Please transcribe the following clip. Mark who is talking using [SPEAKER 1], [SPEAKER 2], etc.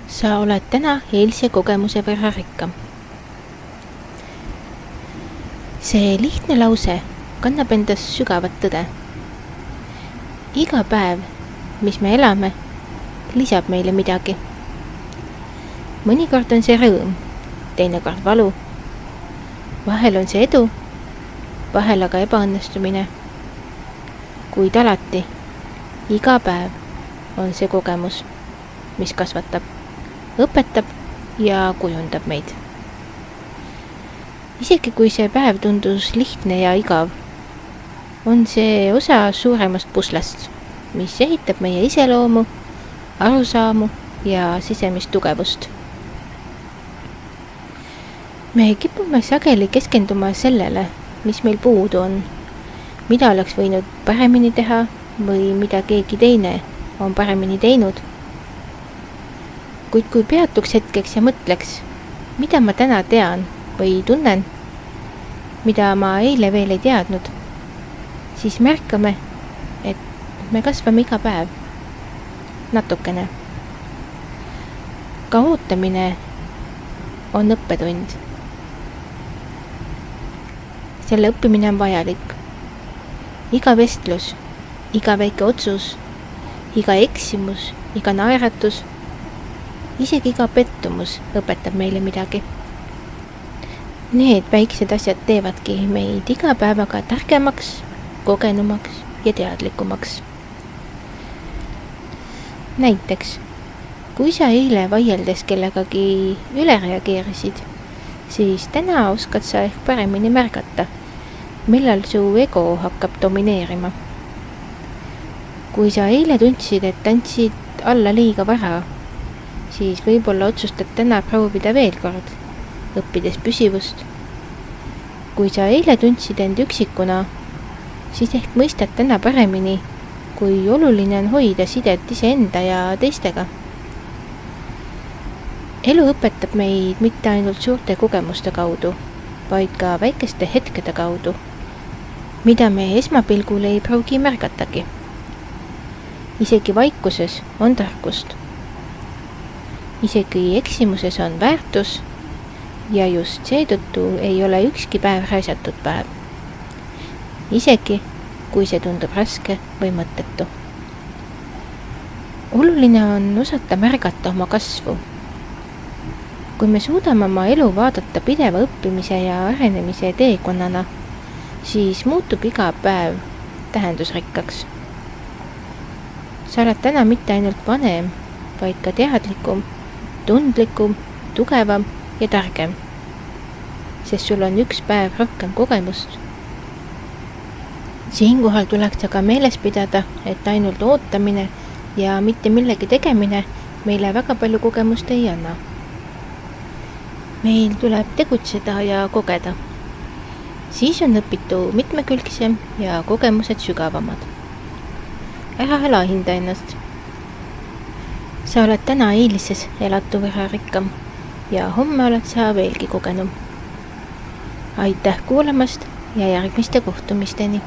[SPEAKER 1] Sa oled täna eilse kogemuse võrra rikkam. See lihtne lause kannab endas sügavat tõde. Iga päev, mis me elame, lisab meile midagi. Mõnikord on see rõõm, teinekord valu. Vahel on see edu, vahel aga ebaõnnestumine. Kuid alati, iga päev on see kogemus, mis kasvatab, õpetab ja kujundab meid. Isegi kui see päev tundus lihtne ja igav, on see osa suuremast puslest, mis ehitab meie iseloomu, arusaamu ja sisemist tugevust. Me kipume sageli keskenduma sellele, mis meil puudu on, mida oleks võinud paremini teha või mida keegi teine on paremini teinud. Kuid kui peatuks hetkeks ja mõtleks, mida ma täna tean või tunnen, mida ma eile veel ei teadnud, siis märkame, et me kasvame iga päev natukene. Ka ootamine on õppetund. Selle õppimine on vajalik. Iga vestlus, iga väike otsus, iga eksimus, iga naeratus, isegi iga pettumus õpetab meile midagi. Need väiksed asjad teevadki meid iga päevaga targemaks, kogenumaks ja teadlikumaks. Näiteks, kui sa eile vaieldes kellegagi üle reageerisid, siis täna oskad sa ehk paremini märgata, millal su ego hakkab domineerima. Kui sa eile tundsid, et andsid alla liiga vara, siis võib-olla otsustad täna proovida veel kord, õppides püsivust. Kui sa eile tundsid end üksikuna, siis ehk mõistad täna paremini, kui oluline on hoida sidet iseenda ja teistega. Elu õpetab meid mitte ainult suurte kogemuste kaudu, vaid ka väikeste hetkede kaudu, mida me esmapilgul ei pruugi märgatagi. Isegi vaikuses on tarkust. Isegi eksimuses on väärtus ja just seetõttu ei ole ükski päev raisatud päev. Isegi kui see tundub raske või mõttetu. Oluline on osata märgata oma kasvu. Kui me suudame oma elu vaadata pideva õppimise ja arenemise teekonnana, siis muutub iga päev tähendusrikkaks. Sa oled täna mitte ainult vanem, vaid ka teadlikum, tundlikum, tugevam ja targem, sest sul on üks päev rohkem kogemust. Siinkohal tuleks aga meeles pidada, et ainult ootamine ja mitte millegi tegemine meile väga palju kogemust ei anna. Meil tuleb tegutseda ja kogeda. Siis on õpitu mitmekülgsem ja kogemused sügavamad. Ära alahinda ennast. Sa oled täna eilises elatu võrra rikkam ja homme oled sa veelgi kogenum. Aitäh kuulamast ja järgmiste kohtumisteni!